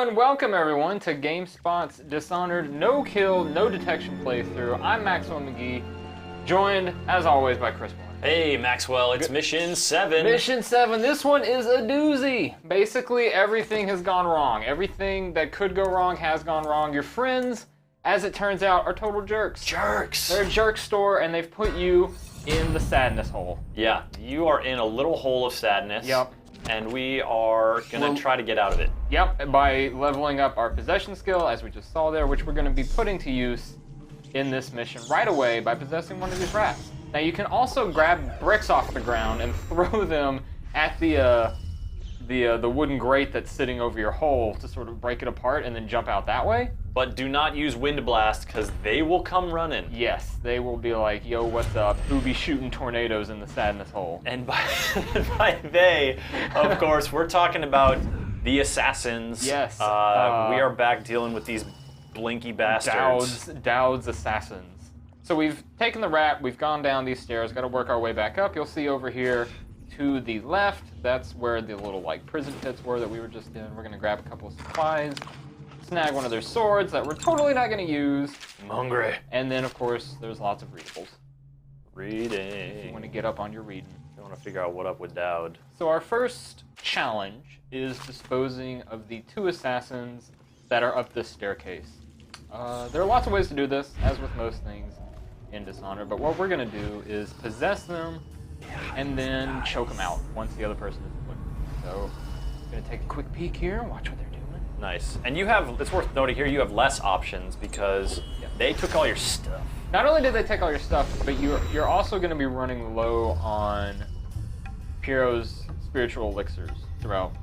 and welcome everyone to GameSpot's Dishonored No Kill, No Detection playthrough. I'm Maxwell McGee, joined as always by Chris Moore. Hey Maxwell, it's Mission 7. Mission 7, this one is a doozy. Basically everything has gone wrong. Everything that could go wrong has gone wrong. Your friends, as it turns out, are total jerks. Jerks! They're a jerk store and they've put you in the sadness hole. Yeah, you are in a little hole of sadness. Yep. And we are gonna try to get out of it. Yep, by leveling up our possession skill, as we just saw there, which we're going to be putting to use in this mission right away by possessing one of these rats. Now you can also grab bricks off the ground and throw them at the wooden grate that's sitting over your hole to sort of break it apart and then jump out that way. But do not use Wind Blast, because they will come running. Yes, they will be like, yo, what's up? Who be shooting tornadoes in the sadness hole? And by they, of course, we're talking about the assassins. Yes. We are back dealing with these blinky bastards. Dowd's assassins. So we've taken the rat, we've gone down these stairs, got to work our way back up. You'll see over here to the left, that's where the little like prison pits were that we were just in. We're going to grab a couple of supplies. Snag one of their swords that we're totally not going to use. I'm hungry. And then, of course, there's lots of readables. Reading. You want to get up on your reading. You want to figure out what up with Dowd. So our first challenge is disposing of the two assassins that are up this staircase. There are lots of ways to do this, as with most things in Dishonored, but what we're going to do is possess them and then choke them out once the other person is put. So I'm going to take a quick peek here and watch what they're doing. Nice. And you have, it's worth noting here, you have less options because they took all your stuff. Not only did they take all your stuff, but you're also going to be running low on Piero's spiritual elixirs throughout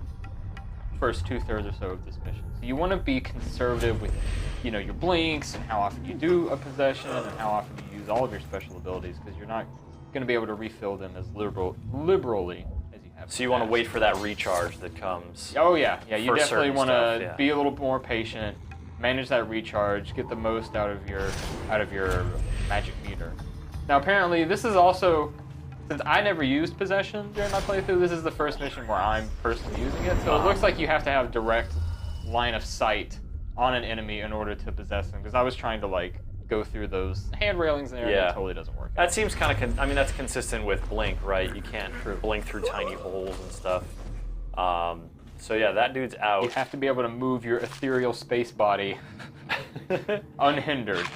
the first 2/3 or so of this mission. So you want to be conservative with, you know, your blinks and how often you do a possession and how often you use all of your special abilities, because you're not going to be able to refill them as liberally as you have. So you want to wait for that recharge that comes. Oh yeah, yeah. You definitely want to stuff, be a little more patient, manage that recharge, get the most out of your magic meter. Now apparently this is also, since I never used possession during my playthrough, this is the first mission where I'm personally using it. So it looks like you have to have direct line of sight on an enemy in order to possess them. Because I was trying to like go through those hand railings there, and it totally doesn't work. That seems kind of, I mean, that's consistent with Blink, right? You can't blink through tiny holes and stuff. So yeah, that dude's out. You have to be able to move your ethereal space body unhindered.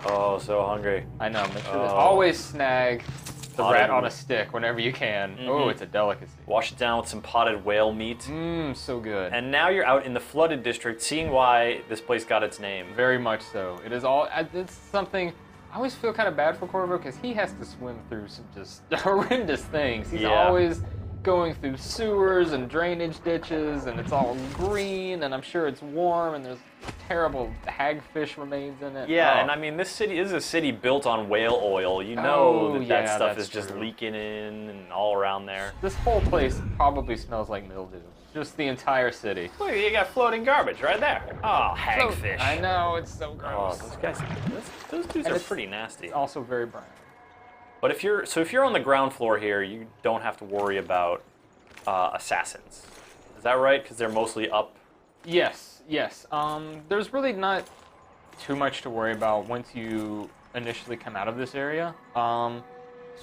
Oh, so hungry. I know. Make sure always snag the rat on a stick whenever you can. Mm-hmm. Oh, it's a delicacy. Wash it down with some potted whale meat. Mmm, so good. And now you're out in the flooded district, seeing why this place got its name. Very much so. It is all. It's something. I always feel kind of bad for Corvo because he has to swim through some just horrendous things. He's always going through sewers and drainage ditches, and it's all green, and I'm sure it's warm, and there's terrible hagfish remains in it. Yeah, and I mean, this city is a city built on whale oil. You know that stuff is just leaking in and all around there. This whole place probably smells like mildew. Just the entire city. Look, you got floating garbage right there. Oh, hagfish. I know, it's so gross. Oh, those dudes are pretty nasty. It's also very brown. But if you're on the ground floor here, you don't have to worry about assassins. Is that right? Because they're mostly up. Yes. There's really not too much to worry about once you initially come out of this area.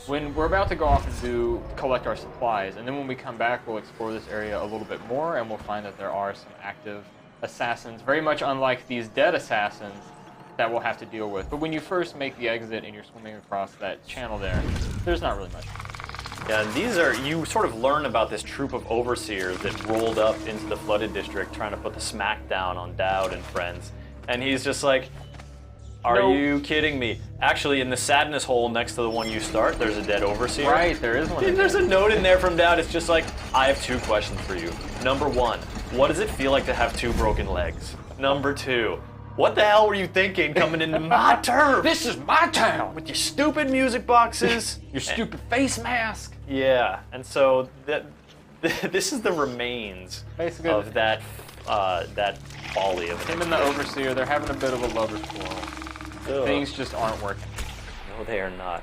When we're about to go off and collect our supplies, and then when we come back, we'll explore this area a little bit more, and we'll find that there are some active assassins, very much unlike these dead assassins that we'll have to deal with. But when you first make the exit and you're swimming across that channel there's not really much. Yeah, and you sort of learn about this troop of overseers that rolled up into the flooded district trying to put the smack down on Dowd and friends. And he's just like, are you kidding me? Actually, in the sadness hole next to the one you start, there's a dead overseer. Right, there is one. There's a note in there from Dowd. It's just like, I have 2 questions for you. Number 1, what does it feel like to have 2 broken legs? Number 2, what the hell were you thinking coming into my turf? This is my town! With your stupid music boxes. Your stupid face mask. Yeah, and so this is the remains basically of that folly of him and the overseer. They're having a bit of a lover's quarrel. Things just aren't working. No, they are not.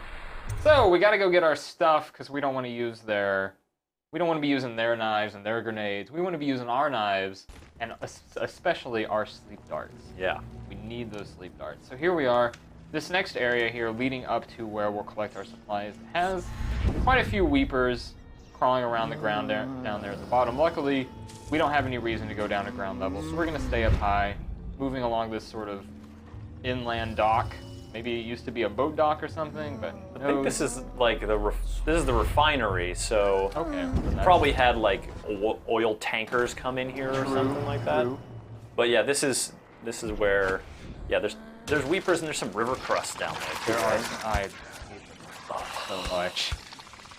So we got to go get our stuff because we don't want to use their We don't want to be using their knives and their grenades. We want to be using our knives and especially our sleep darts. Yeah. We need those sleep darts. So here we are. This next area here leading up to where we'll collect our supplies has quite a few weepers crawling around the ground down there at the bottom. Luckily, we don't have any reason to go down to ground level, so we're going to stay up high, moving along this sort of inland dock. Maybe it used to be a boat dock or something, but I think this is like this is the refinery, so okay. Probably had like oil tankers come in here or something like that. But yeah, this is where there's weepers and there's some river crusts down there. There are. I hate them so much.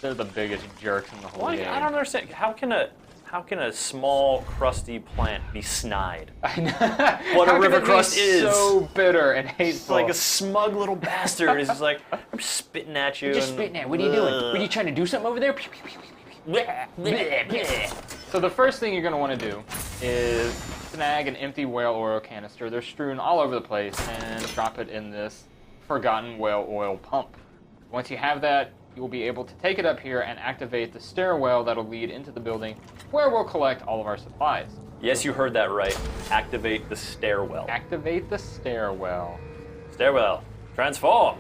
They're the biggest jerks in the whole game. I don't understand. How can a small crusty plant be snide? I know. What a river crust is. So bitter and hateful. It's like a smug little bastard. He's just like, I'm spitting at you. Just spitting at you. What are you doing? What are you trying to do something over there? So the first thing you're going to want to do is snag an empty whale oil canister. They're strewn all over the place, and drop it in this forgotten whale oil pump. Once you have that, you'll be able to take it up here and activate the stairwell that'll lead into the building where we'll collect all of our supplies. Yes, you heard that right. Activate the stairwell. Activate the stairwell. Stairwell. Transform.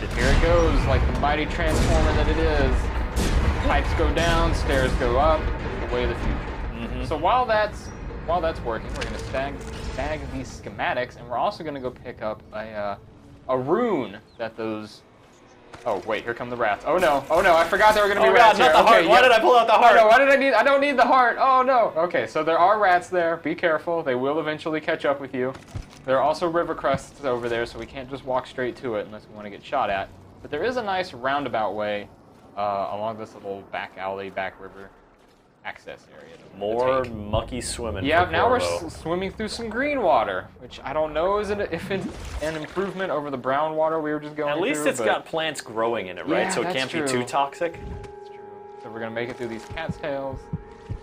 And here it goes, like the mighty transformer that it is. Pipes go down, stairs go up, the way of the future. So while that's working, we're gonna snag these schematics, and we're also gonna go pick up a rune that those. Oh wait, here come the rats. Oh no, I forgot there were gonna be rats not here. the heart. Why did I pull out the heart? Oh, no, why did I need? I don't need the heart. Oh no. Okay, so there are rats there. Be careful. They will eventually catch up with you. There are also river crusts over there, so we can't just walk straight to it unless we want to get shot at. But there is a nice roundabout way along this little back alley, back river access area. More mucky swimming. Yeah, for now Corvo. we're swimming through some green water, which I don't know if it's an improvement over the brown water we were just going through. At least it's got plants growing in it, right? Yeah, So it can't be too toxic. That's true. So we're gonna make it through these cat's tails.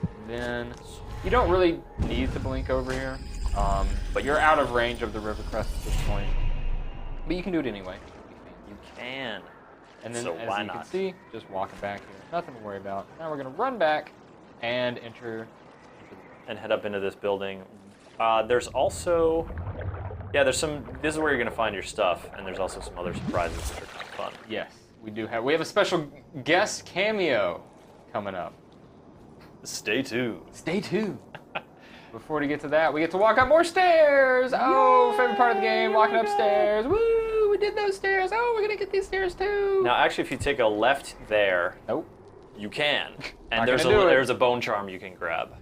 And then you don't really need to blink over here, but you're out of range of the river crest at this point. But you can do it anyway. You can. And then, So as why you not? can see, just walking back here. Nothing to worry about. Now we're gonna run back and enter And head up into this building. There's also, there's some. This is where you're gonna find your stuff, and there's also some other surprises which are kind of fun. Yes, we do have. We have a special guest cameo coming up. Stay tuned. Stay tuned. Before we get to that, we get to walk up more stairs. Oh, favorite part of the game, walking upstairs. Woo, we did those stairs. Oh, we're gonna get these stairs too. Now, actually, if you take a left there, Nope. you can, and Not there's gonna do it. there's a bone charm you can grab.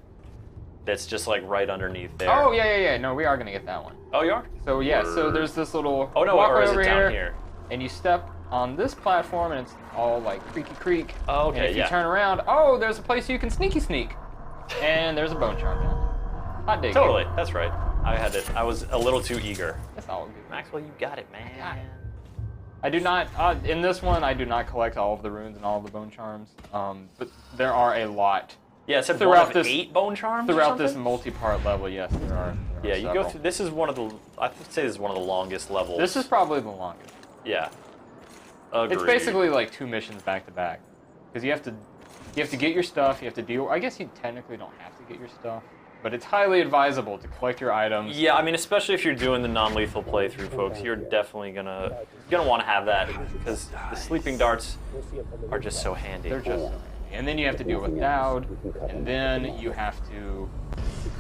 That's just like right underneath there. Oh yeah. No, we are gonna get that one. Oh, you are? So yeah, so there's this little Oh no, walkway or is over it down here? and you step on this platform, and it's all like creaky creak. Oh, okay, And if yeah. you turn around, oh, there's a place you can sneaky sneak, and there's a bone charm down there. Hot dig. Totally, that's right. I had it. I was a little too eager. That's all good. Maxwell, you got it, man. got it. I do not, in this one, I do not collect all of the runes and all of the bone charms, but there are a lot. Yeah, it said Throughout one of this- 8 bone charms or Throughout this something? multi-part level, yes, there are Yeah, you go several. through. This is one of the. I would say this is one of the longest levels. This is probably the longest. Yeah. Agreed. It's basically like 2 missions back to back, because you have to get your stuff. You have to deal. I guess you technically don't have to get your stuff, but it's highly advisable to collect your items. Yeah, I mean, especially if you're doing the non-lethal playthrough, folks, you're definitely gonna want to have that because the sleeping darts are just so handy. They're just so handy. And then you have to deal with Dowd, and then you have to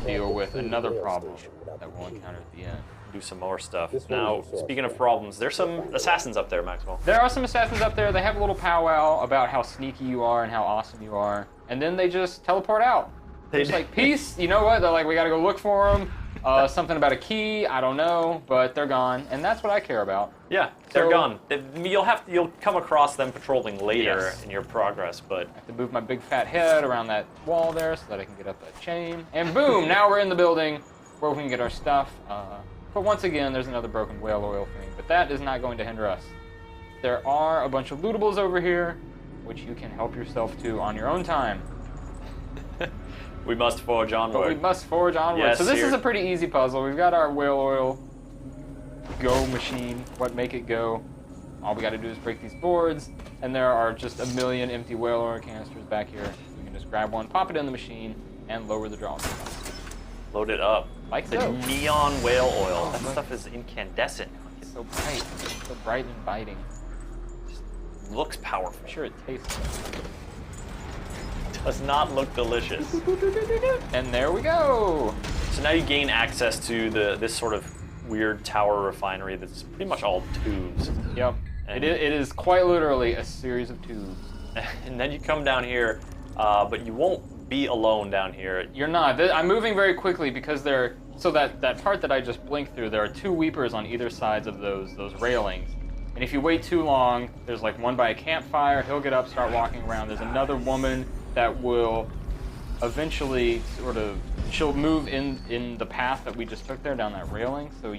deal with another problem that we'll encounter at the end. Do some more stuff. Now, speaking of problems, there's some assassins up there, Maxwell. There are some assassins up there. They have a little powwow about how sneaky you are and how awesome you are, and then they just teleport out. They're just like, peace, you know what? They're like, we gotta go look for them. Something about a key, I don't know, but they're gone, and that's what I care about. Yeah, they're So- gone. You'll come across them patrolling later Yes. in your progress, but I have to move my big fat head around that wall there so that I can get up that chain. And boom, now we're in the building where we can get our stuff. But once again, there's another broken whale oil thing, but that is not going to hinder us. There are a bunch of lootables over here, which you can help yourself to on your own time. we must forge onward. But we must forge onward. Yes, So this here- is a pretty easy puzzle. We've got our whale oil go machine, what make it go. All we got to do is break these boards, And there are just a million empty whale oil canisters back here. You can just grab one, pop it in the machine, and lower the draw. Load it up. Like the so. Neon whale oil. That stuff is incandescent. It's so bright. It's so bright and inviting. Looks powerful. I'm sure it tastes good. Does not look delicious. And there we go. So now you gain access to this sort of weird tower refinery that's pretty much all tubes. Yep. And it is quite literally a series of tubes. And then you come down here, but you won't be alone down here. You're not. I'm moving very quickly because so that part that I just blinked through, there are 2 weepers on either sides of those railings. And if you wait too long, there's like one by a campfire. He'll get up, start walking around. There's another woman that will eventually she'll move in the path that we just took there down that railing. So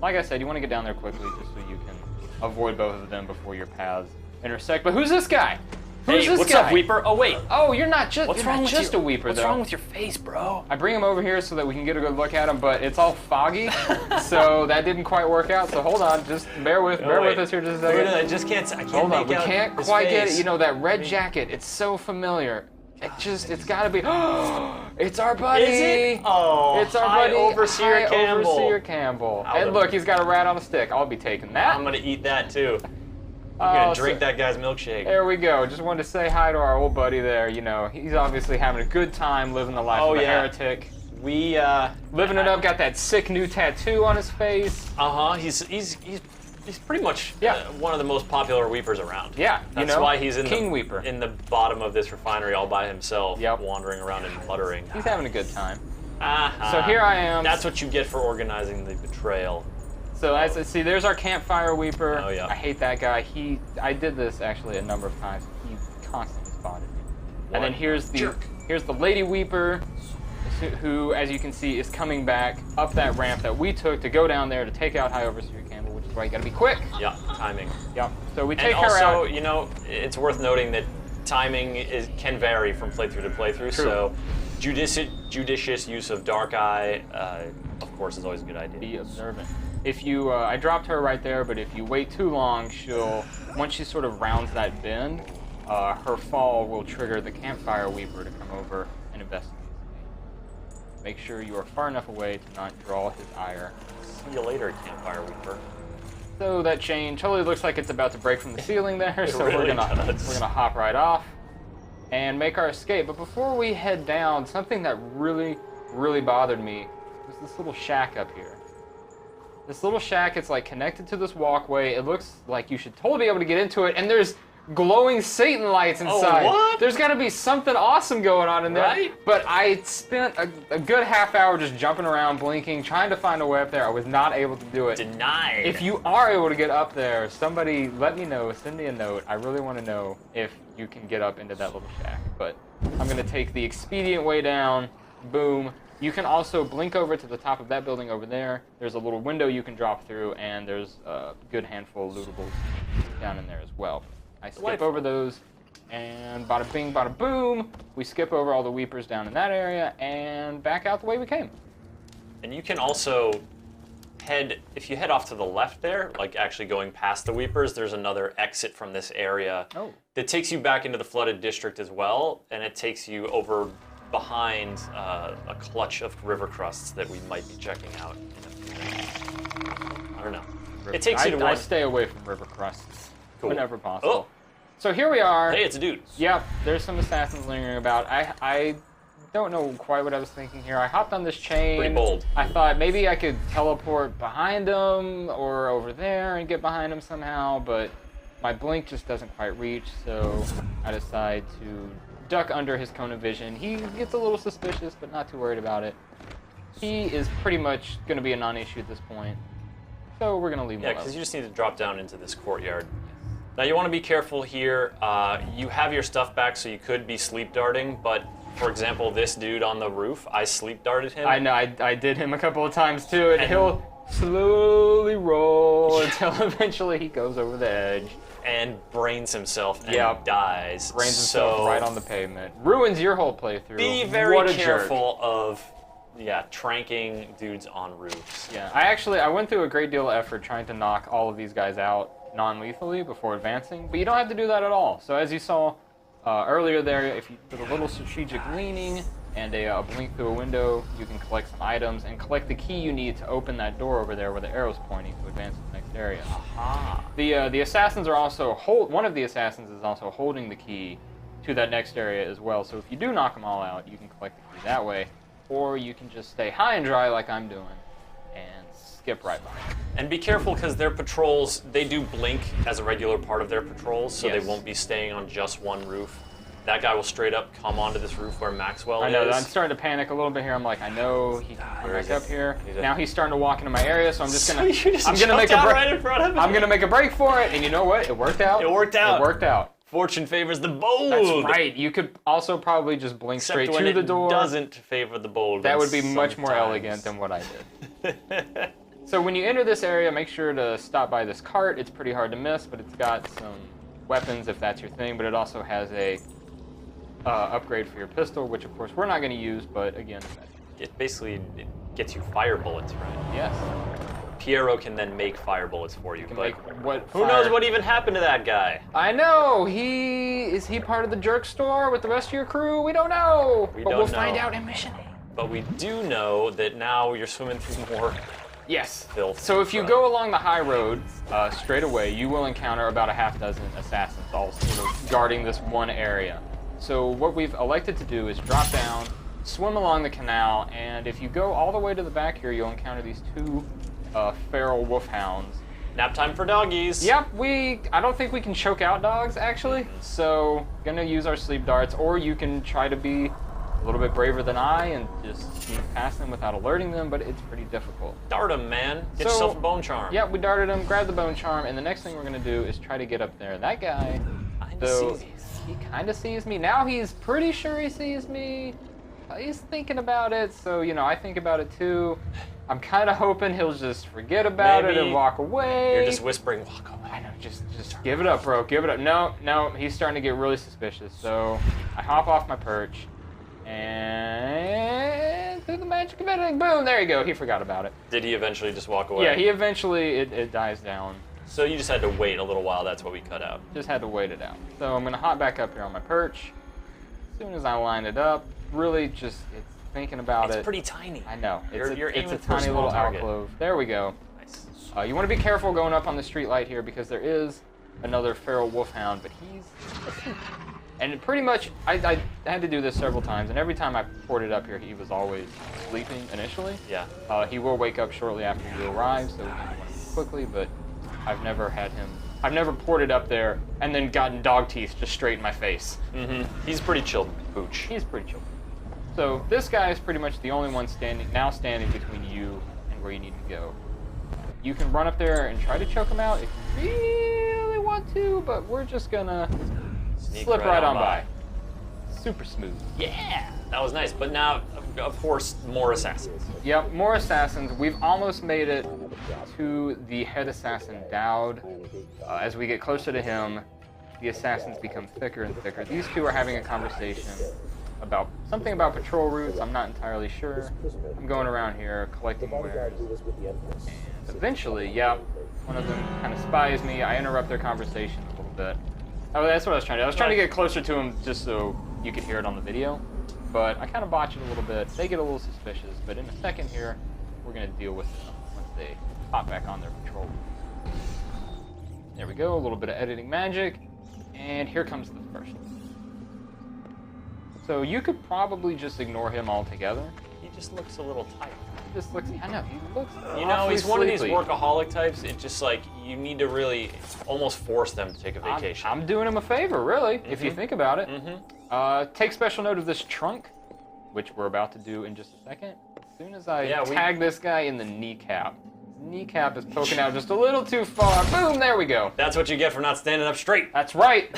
like I said, you want to get down there quickly just so you can avoid both of them before your paths intersect. But who's this guy? What's up, Weeper? Oh wait. Oh, you're not just a Weeper, What's though. wrong with your face, bro? I bring him over here so that we can get a good look at him, but it's all foggy, so that didn't quite work out. So hold on, just bear with us here just a second. I just can't. I can't Hold on, make we out can't his quite face. get it. You know that red jacket? It's so familiar. It's gotta be. It's our buddy. Is it? Oh, it's our High buddy, Overseer Campbell. Overseer Campbell. And look, he's got a rat on a stick. I'll be taking that. I'm gonna eat that too. I'm gonna drink that guy's milkshake. There we go. Just wanted to say hi to our old buddy there. You know, he's obviously having a good time living the life of a heretic. We living it up. Got that sick new tattoo on his face. He's pretty much one of the most popular Weepers around. Yeah, that's why he's in King Weeper in the bottom of this refinery all by himself, wandering around and muttering. He's having a good time. So here I am. That's what you get for organizing the betrayal. So see, there's our campfire Weeper. Oh yeah. I hate that guy. I did this actually a number of times. He constantly spotted me. And then here's the Lady Weeper, who, as you can see, is coming back up that ramp that we took to go down there to take out High Overseer Campbell, which is why you gotta be quick. Yeah, timing. Yeah. So we take and her out. also, you know, it's worth noting that timing can vary from playthrough to playthrough. True. So judicious use of Dark Eye, of course, is always a good idea. Be observant. If you, I dropped her right there, but if you wait too long, once she sort of rounds that bend, her fall will trigger the campfire Weeper to come over and investigate. Make sure you are far enough away to not draw his ire. See you later, campfire Weeper. So that chain totally looks like it's about to break from the ceiling there, so really we're gonna does. hop right off and make our escape. But before we head down, something that really, really bothered me was this little shack up here. This little shack, it's like connected to this walkway. It looks like you should totally be able to get into it, and there's glowing Satan lights inside. Oh, what? There's got to be something awesome going on in there. Right? But I spent a good half hour just jumping around, blinking, trying to find a way up there. I was not able to do it. Denied. If you are able to get up there, somebody let me know. Send me a note. I really want to know if you can get up into that little shack. But I'm going to take the expedient way down. Boom. You can also blink over to the top of that building over there. There's a little window you can drop through, and there's a good handful of lootables down in there as well. I skip over those, and bada bing, bada boom. We skip over all the Weepers down in that area, and back out the way we came. And you can also if you head off to the left there, like actually going past the Weepers, there's another exit from this area that takes you back into the flooded district as well, and it takes you over behind a clutch of river crusts that we might be checking out. I don't know. It takes you to I stay away from river crusts whenever possible. Oh. So here we are. Hey, it's a dude. Yep, there's some assassins lingering about. I don't know quite what I was thinking here. I hopped on this chain. Pretty bold. I thought maybe I could teleport behind him or over there and get behind him somehow, but my blink just doesn't quite reach, so I decide to duck under his cone of vision. He gets a little suspicious, but not too worried about it. He is pretty much going to be a non-issue at this point, so we're going to leave him alone. Yeah, because you just need to drop down into this courtyard. Now you want to be careful here. You have your stuff back, so you could be sleep darting, but for example, this dude on the roof, I sleep darted him. I know, I did him a couple of times too, and he'll slowly roll until eventually he goes over the edge. And brains himself and dies. Brains himself right on the pavement. Ruins your whole playthrough. Be very careful of, tranking dudes on roofs. Yeah, I went through a great deal of effort trying to knock all of these guys out. non-lethally before advancing, but you don't have to do that at all. So as you saw earlier there, if you did a little strategic leaning and a blink through a window, you can collect some items and collect the key you need to open that door over there where the arrow's pointing to advance to the next area. Aha. The assassins are also one of the assassins is also holding the key to that next area as well. So if you do knock them all out, you can collect the key that way, or you can just stay high and dry like I'm doing and skip right by it. And be careful because their patrols, they do blink as a regular part of their patrols, so Yes. they won't be staying on just one roof. That guy will straight up come onto this roof where Maxwell I know, is. I'm starting to panic a little bit here. I'm like, I know he can come Where back is up he? here. He's a- Now he's starting to walk into my area, so I'm just gonna, You just I'm gonna make jumped a out break. right in front of him. I'm gonna make a break for it, and you know what? It worked out. It worked out. It worked out. Fortune favors the bold. That's right. You could also probably just blink Except straight when to it the door. doesn't favor the bold. That would be much more sometimes. elegant than what I did. So when you enter this area, make sure to stop by this cart. It's pretty hard to miss, but it's got some weapons if that's your thing, but it also has a upgrade for your pistol, which of course we're not going to use, but again, It basically gets you fire bullets, right? yes. Piero can then make fire bullets for you, Can but make what who fire- knows what even happened to that guy? I know. Is he part of the jerk store with the rest of your crew? We don't know. We but don't we'll know. find out in mission. But we do know that now you're swimming through more. Yes. Filth. So if you Right. go along the high road straight away, you will encounter about a half dozen assassins all sort of guarding this one area. So what we've elected to do is drop down, swim along the canal, and if you go all the way to the back here, you'll encounter these two feral wolfhounds. Nap time for doggies. Yep, I don't think we can choke out dogs, actually. So, gonna use our sleep darts, or you can try to be a little bit braver than I and just sneak past them without alerting them, but it's pretty difficult. Dart 'em, man. Get So- yourself a bone charm. Yep, we darted him, grabbed the bone charm, and the next thing we're gonna do is try to get up there. That guy, though, he kind of sees me. Now he's pretty sure he sees me. He's thinking about it, so, I think about it too. I'm kind of hoping he'll just forget about it Maybe and walk away. You're just whispering, walk away. I know, just give it up, bro. Give it up. No, he's starting to get really suspicious. So I hop off my perch and through the magic of editing, boom, there you go. He forgot about it. Did he eventually just walk away? Yeah, he eventually, it dies down. So you just had to wait a little while. That's what we cut out. Just had to wait it out. So I'm gonna hop back up here on my perch. As soon as I line it up, really just, it's thinking about it. It's pretty tiny. I know. You're It's aiming a for a tiny small little target. alcove. There we go. Nice. You want to be careful going up on the street light here because there is another feral wolfhound, but he's asleep. And pretty much, I had to do this several times, and every time I ported up here, he was always sleeping initially. Yeah. He will wake up shortly after you arrive, so we want to move quickly, but I've never ported up there and then gotten dog teeth just straight in my face. Mm-hmm. He's pretty chill, pooch. He's pretty chill. So this guy is pretty much the only one standing between you and where you need to go. You can run up there and try to choke him out if you really want to, but we're just gonna Sneak slip right on by. by. Super smooth. Yeah, that was nice. But now, of course, more assassins. Yep, more assassins. We've almost made it to the head assassin, Dowd. As we get closer to him, the assassins become thicker and thicker. These two are having a conversation about something about patrol routes. I'm not entirely sure. I'm going around here collecting wares. And eventually, yep, one of them kind of spies me. I interrupt their conversation a little bit. Oh, that's what I was trying to do. I was trying to get closer to him just so you could hear it on the video. But I kind of botch it a little bit. They get a little suspicious. But in a second here, we're going to deal with them once they pop back on their patrol route. There we go. A little bit of editing magic. And here comes the first one. So you could probably just ignore him altogether. He just looks a little tight. He just looks, I know, he looks You know, he's one of these sleepy. workaholic types. It's just like, you need to really almost force them to take a vacation. I'm doing him a favor, really, if you think about it. Mm-hmm. Take special note of this trunk, which we're about to do in just a second. As soon as I tag this guy in the kneecap, his kneecap is poking out just a little too far. Boom, there we go. That's what you get for not standing up straight. That's right.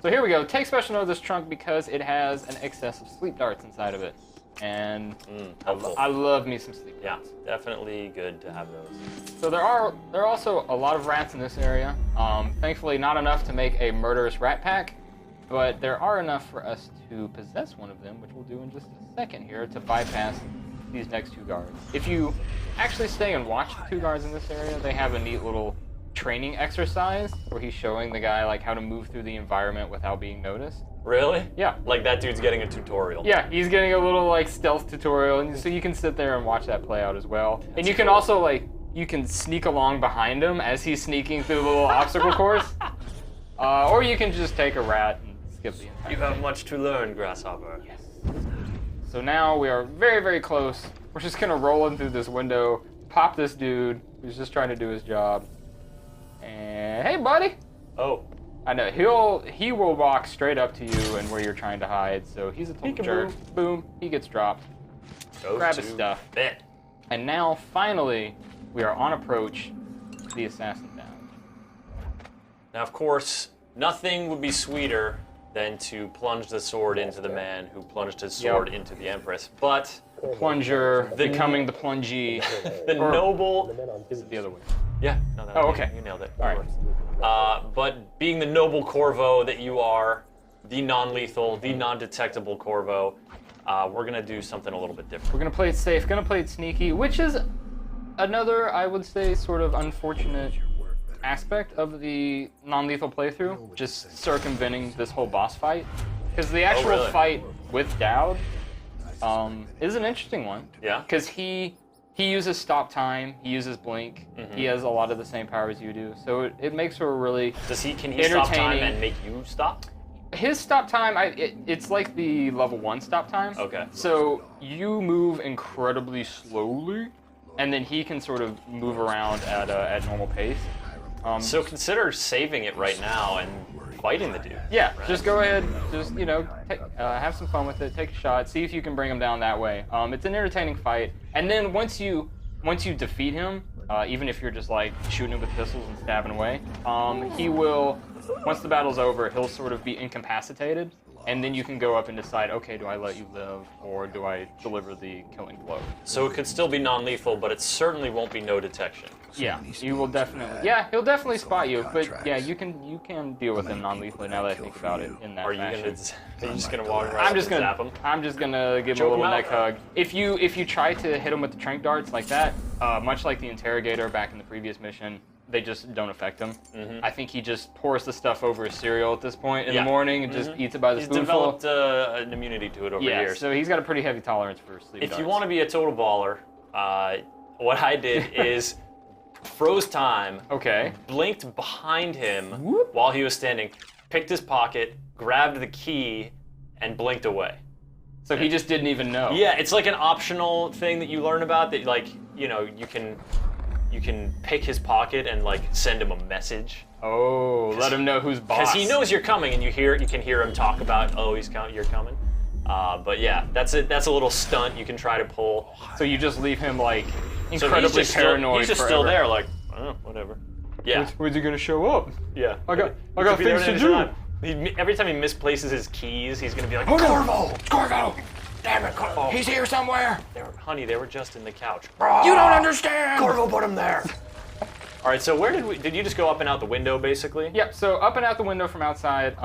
So here we go. Take special note of this trunk because it has an excess of sleep darts inside of it. And helpful. I love me some sleep Yeah, darts. definitely good to have those. So there are also a lot of rats in this area. Thankfully, not enough to make a murderous rat pack, but there are enough for us to possess one of them, which we'll do in just a second here to bypass these next two guards. If you actually stay and watch the two guards in this area, they have a neat little training exercise where he's showing the guy like how to move through the environment without being noticed. Really? Yeah. Like that dude's getting a tutorial. Yeah, he's getting a little like stealth tutorial, and so you can sit there and watch that play out as well. That's and you can cool. also like you can sneak along behind him as he's sneaking through the little obstacle course, or you can just take a rat and skip the entire You have thing. much to learn, Grasshopper. Yes. So now we are very, very close. We're just gonna roll in through this window, pop this dude who's just trying to do his job. And hey, buddy. Oh. I know he will walk straight up to you and where you're trying to hide. So he's a total Peekaboo. jerk. Boom. He gets dropped. Go Grab to his stuff. bed. And now finally we are on approach to the assassin down. Now, of course, nothing would be sweeter than to plunge the sword into the man who plunged his sword into the Empress. But Plunger becoming the plungee. the Or- noble... Is it the other way? Yeah, no, that Oh, was- okay. You nailed it. All right. But being the noble Corvo that you are, the non-lethal, the non-detectable Corvo, we're gonna do something a little bit different. We're gonna play it safe, gonna play it sneaky, which is another, I would say, sort of unfortunate aspect of the non-lethal playthrough, just circumventing this whole boss fight. Because the actual really? fight with Dowd is an interesting one. Yeah? Because he uses stop time, he uses blink, he has a lot of the same powers you do, so it makes for a really Can he stop time entertaining- and make you stop? His stop time, it's like the level 1 stop time. Okay. So you move incredibly slowly, and then he can sort of move around at normal pace. So consider saving it right now and fighting the dude. Yeah, just go ahead, just, you know, have some fun with it, take a shot, see if you can bring him down that way. It's an entertaining fight, and then once you defeat him, even if you're just like shooting him with pistols and stabbing away, he will, once the battle's over, he'll sort of be incapacitated, and then you can go up and decide, okay, do I let you live, or do I deliver the killing blow? So it could still be non-lethal, but it certainly won't be no detection. Yeah, you will definitely. Yeah, he'll definitely spot you, but yeah, you can deal with him non-lethally now that I think about it in that Are you fashion. are you just gonna walk right I'm just up and gonna zap him? I'm just gonna give him Choke a little him out? neck hug. If you try to hit him with the trank darts like that, much like the interrogator back in the previous mission, they just don't affect him. I think he just pours the stuff over his cereal at this point in the morning and just eats it by the He's spoonful. developed an immunity to it over Yeah, years. so he's got a pretty heavy tolerance for sleep If darts. you want to be a total baller, what I did is froze time, Okay. blinked behind him Whoop. while he was standing, picked his pocket, grabbed the key, and blinked away. So he just didn't even know. Yeah, it's like an optional thing that you learn about that, like, you know, you can pick his pocket and like send him a message. Oh, let him know who's boss. Because he knows you're coming, and you can hear him talk about, oh, you're coming. But yeah, that's a little stunt you can try to pull. So you just leave him like So incredibly paranoid. he's just forever. still there, like, oh, whatever. Yeah, When's he gonna show up? yeah. I got He could be there things to at do. any time. Every time he misplaces his keys, he's gonna be like, Oh, no. Corvo! Corvo! Damn it, Corvo! He's here somewhere. Honey, they were just in the couch. You don't understand. Corvo put him there. All right, so where did you just go up and out the window, basically? Yep. So up and out the window from outside.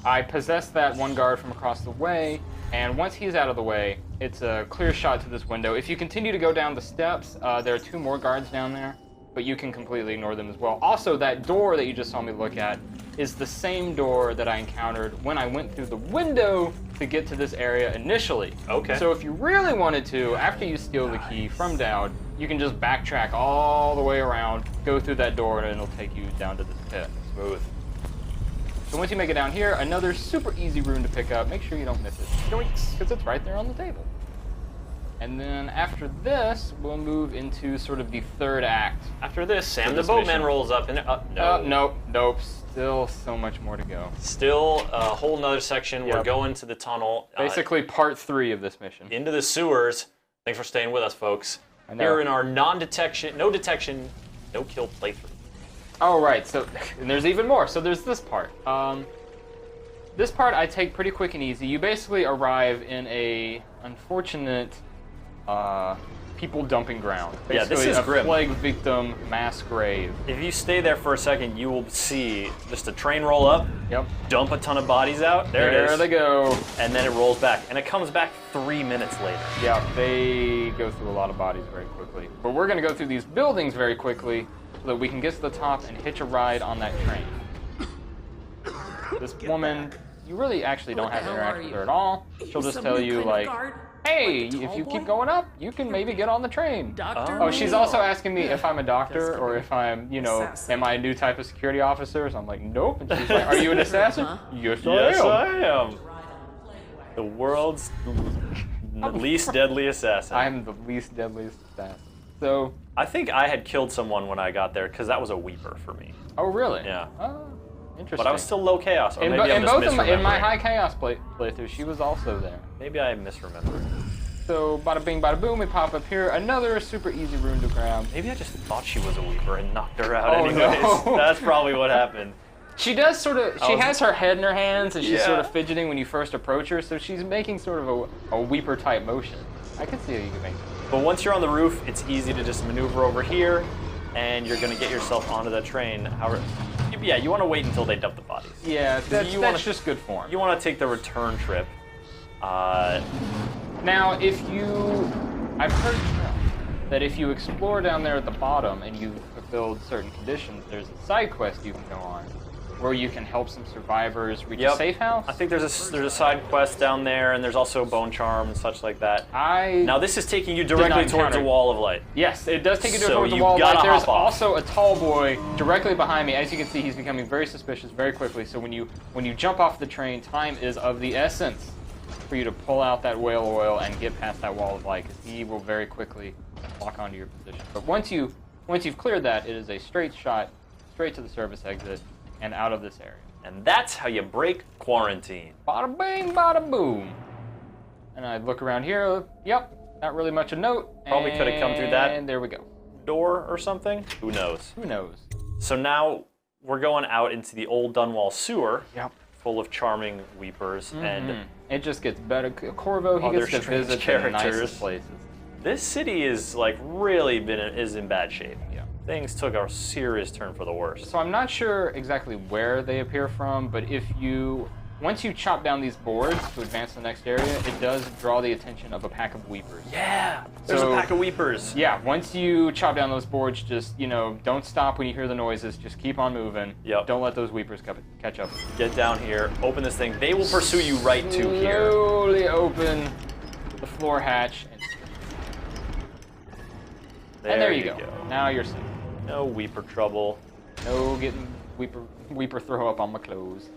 I possessed that one guard from across the way, and once he's out of the way, it's a clear shot to this window. If you continue to go down the steps, there are 2 more guards down there, but you can completely ignore them as well. Also, that door that you just saw me look at is the same door that I encountered when I went through the window to get to this area initially. Okay. So if you really wanted to, after you steal the key from Dowd, you can just backtrack all the way around, go through that door, and it'll take you down to this pit. Smooth. So once you make it down here, another super easy rune to pick up. Make sure you don't miss it, because it's right there on the table. And then after this, we'll move into sort of the third act. After this, Sam the this boatman mission. rolls up and no. Nope. Still so much more to go. Still a whole nother section. We're Yep. going to the tunnel. Basically, part 3 of this mission. Into the sewers. Thanks for staying with us, folks. I know. Here in our no detection, no kill playthrough. Oh, right. So, and there's even more. So there's this part. This part I take pretty quick and easy. You basically arrive in a unfortunate people dumping ground. Yeah, this Basically is a grim. plague victim mass grave. If you stay there for a second, you will see just a train roll up, Yep. dump a ton of bodies out. There it is. they go. And then it rolls back, and it comes back 3 minutes later. Yeah, they go through a lot of bodies very quickly. But we're going to go through these buildings very quickly so that we can get to the top and hitch a ride on that train. This woman, you really actually don't have to interact with her at all. She'll just tell you, like, hey, if you keep going up, you can maybe get on the train. Oh, she's also asking me if I'm a doctor or if I'm, you know, am I a new type of security officer? So I'm like, nope. And she's like, are you an assassin? Yes, I am. The world's least deadly assassin. I'm the least deadliest assassin. So I think I had killed someone when I got there because that was a weeper for me. Oh, really? Yeah. Oh, interesting. But I was still low chaos. Or in maybe I'm just misremembering. in my high chaos playthrough, she was also there. Maybe I misremembered. So bada bing, bada boom, we pop up here. Another super easy rune to grab. Maybe I just thought she was a weeper and knocked her out Oh, anyways. no. That's probably what happened. She does sort of, she has her head in her hands and she's Yeah. sort of fidgeting when you first approach her, so she's making sort of a weeper type motion. I can see how you can make that. But once you're on the roof, it's easy to just maneuver over here and you're going to get yourself onto the train. However, yeah, you want to wait until they dump the bodies. Yeah, that's just good form. You want to take the return trip. Now, I've heard that if you explore down there at the bottom and you've fulfilled certain conditions, there's a side quest you can go on where you can help some survivors reach a safe house. I think there's a side quest down there, and there's also bone charm and such like that. Now this is taking you directly towards a wall of light. Yes, it does take you towards So the wall of you've light. gotta There's hop off. also a tall boy directly behind me. As you can see, he's becoming very suspicious very quickly. So when you jump off the train, time is of the essence for you to pull out that whale oil and get past that wall of light, because he will very quickly lock onto your position. But once you've cleared that, it is a straight shot, straight to the service exit, and out of this area. And that's how you break quarantine. Bada bing, bada boom. And I look around here. Yep, not really much of note. Probably could have come through that. And there we go. Door or something? Who knows? Who knows? So now we're going out into the old Dunwall Sewer. Yep. Full of charming weepers and it just gets better. Corvo, he other gets to strange visit the characters. nicest places. This city is like really is in bad shape. Yeah. Things took a serious turn for the worse. So I'm not sure exactly where they appear from, but once you chop down these boards to advance to the next area, it does draw the attention of a pack of weepers. Yeah, there's a pack of weepers. Yeah, once you chop down those boards, just, don't stop when you hear the noises. Just keep on moving. Yep. Don't let those weepers catch up. Get down here, open this thing. They will pursue you right to here. Slowly open the floor hatch. And there you go. Now you're safe. No weeper trouble. No getting weeper throw up on my clothes.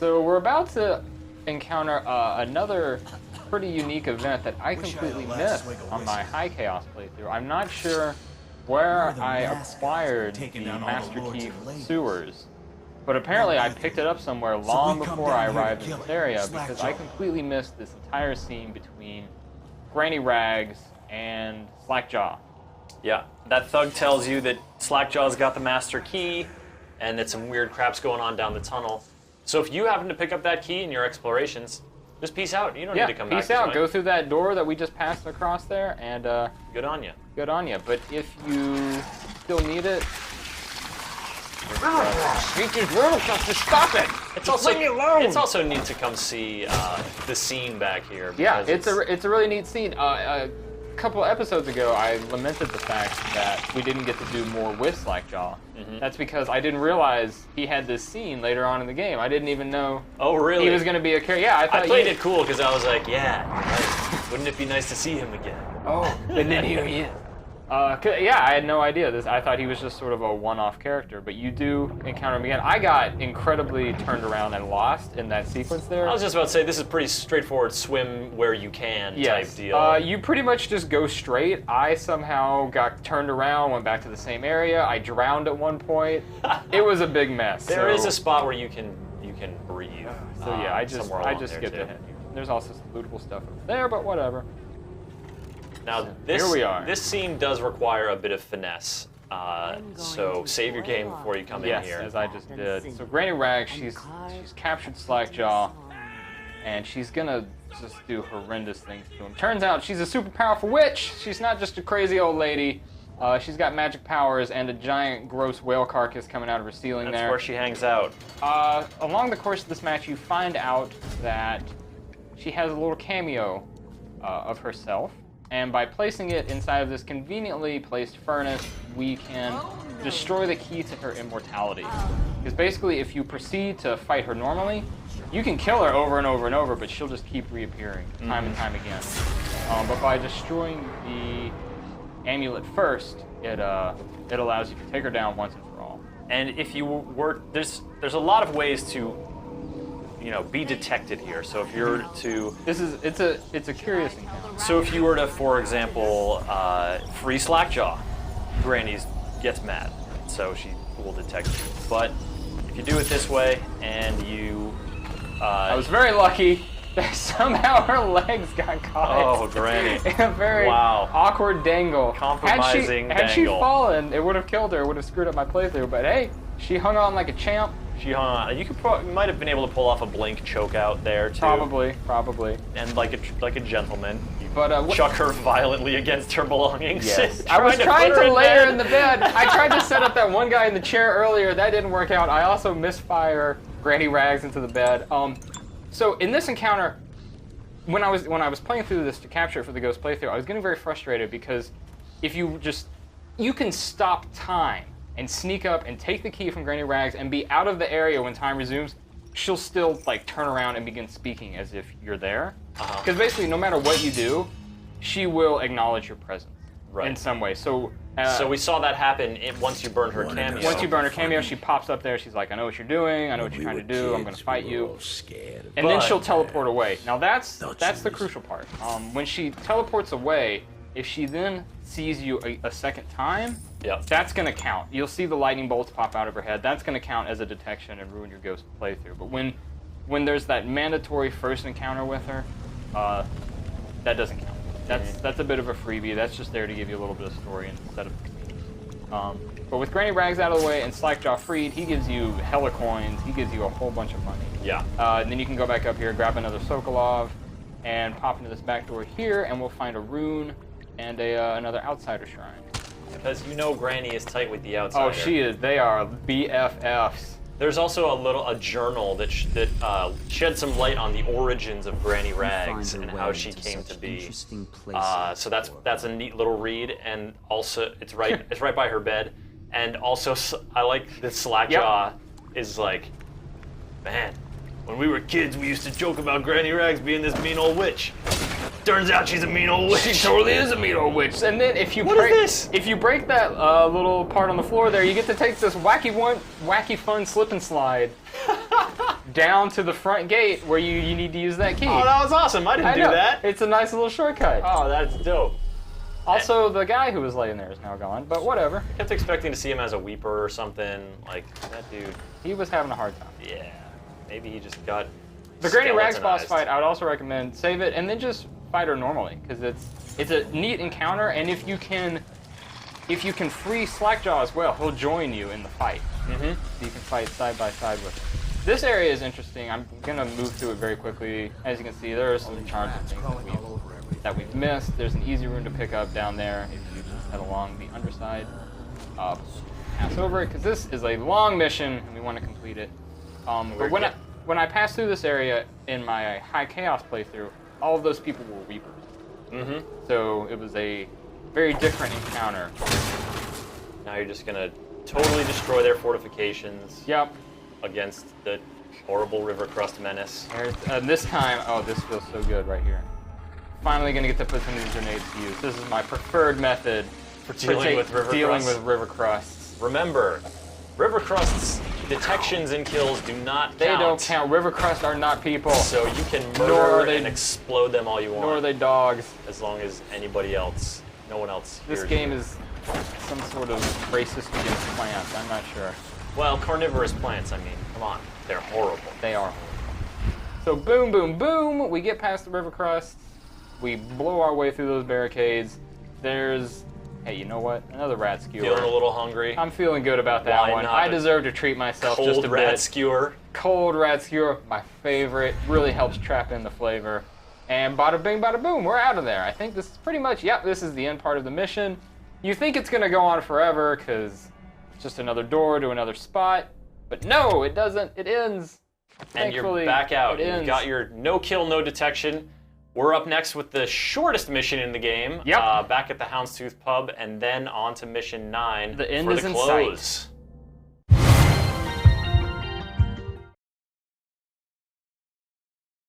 So we're about to encounter another pretty unique event that I completely missed on my high chaos playthrough. I'm not sure where I acquired the master key for the sewers, but apparently I picked it up somewhere long before I arrived in this area, because I completely missed this entire scene between Granny Rags and Slackjaw. Yeah, that thug tells you that Slackjaw's got the master key and that some weird crap's going on down the tunnel. So if you happen to pick up that key in your explorations, just peace out. You don't need to come back. Peace out. Go through that door that we just passed across there, and good on you. Good on you. But if you still need it, stop it! Leave me alone! It's also neat to come see the scene back here. Yeah, it's a really neat scene. A couple episodes ago, I lamented the fact that we didn't get to do more with Slackjaw. That's because I didn't realize he had this scene later on in the game. I didn't even know. Oh, really? He was going to be a character. Yeah, I played it cool because I was like, yeah, right. Wouldn't it be nice to see him again? Oh, and then here he is. Yeah, I had no idea. I thought he was just sort of a one-off character, but you do encounter him again. I got incredibly turned around and lost in that sequence there. I was just about to say, this is pretty straightforward swim where you can type deal. You pretty much just go straight. I somehow got turned around, went back to the same area. I drowned at one point. It was a big mess. There is a spot where you can breathe. So yeah, I just skipped ahead here. There's also some lootable stuff over there, but whatever. Now, here we are. This scene does require a bit of finesse, so save your game before you come in here. Yes, as I just did. So Granny Rag, she's captured Slackjaw, and she's gonna just do horrendous things to him. Turns out she's a super powerful witch. She's not just a crazy old lady. She's got magic powers and a giant, gross whale carcass coming out of her ceiling there. That's where she hangs out. Along the course of this match, you find out that she has a little cameo of herself. And by placing it inside of this conveniently placed furnace, we can destroy the key to her immortality. Because basically, if you proceed to fight her normally, you can kill her over and over and over, but she'll just keep reappearing time and time again. But by destroying the amulet first, it allows you to take her down once and for all. And if you were, there's a lot of ways to, be detected here. So if you're to, it's a curious encounter. So if you were to, for example, free Slackjaw, Granny gets mad, so she will detect you. But if you do it this way, and you, I was very lucky that somehow her legs got caught. Oh, Granny! In a very awkward dangle. Compromising Had she dangle. fallen, it would have killed her. It would have screwed up my playthrough. But hey, she hung on like a champ. She hung on. You might have been able to pull off a blink choke out there too. Probably. And like a gentleman, you but chuck her violently against her belongings. Yes. I was trying to lay her in the bed. I tried to set up that one guy in the chair earlier. That didn't work out. I also misfire Granny Rags into the bed. So in this encounter, when I was playing through this to capture it for the Ghost playthrough, I was getting very frustrated because if you can stop time and sneak up and take the key from Granny Rags and be out of the area when time resumes, she'll still turn around and begin speaking as if you're there. Because basically, no matter what you do, she will acknowledge your presence in some way. So we saw that happen once you burned her cameo. Once you burn her cameo, she pops up there. She's like, I know what you're doing. I know what you're trying to do. I'm going to fight you. And then she'll teleport away. Now that's the crucial part. When she teleports away, if she then sees you a second time, that's going to count. You'll see the lightning bolts pop out of her head. That's going to count as a detection and ruin your Ghost playthrough. But when there's that mandatory first encounter with her, that doesn't count. That's a bit of a freebie. That's just there to give you a little bit of story instead of but with Granny Rags out of the way and Slackjaw freed, he gives you hella coins. He gives you a whole bunch of money. Yeah. And then you can go back up here, grab another Sokolov, and pop into this back door here, and we'll find a rune and another Outsider Shrine. Because Granny is tight with the Outsider. Oh, she is. They are BFFs. There's also a journal that shed some light on the origins of Granny Rags and how she came to be. So that's a neat little read, and also it's right by her bed. And also I like that Slackjaw is like, man, when we were kids we used to joke about Granny Rags being this mean old witch. Turns out she's a mean old witch. She totally is a mean old witch. And then if you break that little part on the floor there, you get to take this wacky fun slip and slide down to the front gate where you need to use that key. Oh, that was awesome. I didn't do that. It's a nice little shortcut. Oh, that's dope. Also, the guy who was laying there is now gone, but whatever. I kept expecting to see him as a weeper or something. Like, that dude. He was having a hard time. Yeah. Maybe he just got the Granny Rags boss fight, I would also recommend save it and then just fight her normally, because it's a neat encounter, and if you can free Slackjaw as well, he'll join you in the fight. So you can fight side by side with him. This area is interesting. I'm gonna move through it very quickly. As you can see, there are some charms and things that we've missed. There's an easy room to pick up down there if you just head along the underside. Pass over it, because this is a long mission and we want to complete it. But when I passed through this area in my High Chaos playthrough, all of those people were Weepers. So it was a very different encounter. Now you're just gonna totally destroy their fortifications. Yep. Against the horrible river crust menace. This time, oh, this feels so good right here. Finally gonna get to put some of these grenades to use. This is my preferred method for dealing with river crusts. Remember, river crusts detections and kills do not count. They don't count. River crusts are not people. So you can murder and explode them all you want. Nor are they dogs. As long as no one else hears This game is some sort of racist against plants. I'm not sure. Well, carnivorous plants, I mean, come on. They're horrible. They are horrible. So boom, boom, boom, we get past the river crusts. We blow our way through those barricades. There's, hey, you know what? Another rat skewer. Feeling a little hungry? I'm feeling good about that one. I deserve to treat myself just a bit. Cold rat skewer. Cold rat skewer, my favorite. Really helps trap in the flavor. And bada bing, bada boom, we're out of there. I think this is pretty much, this is the end part of the mission. You think it's gonna go on forever, because it's just another door to another spot. But no, it doesn't. It ends. And you're back out. You've got your no kill, no detection. We're up next with the shortest mission in the game. Yep. Back at the Houndstooth Pub, and then on to mission 9 The end for is the in close. sight.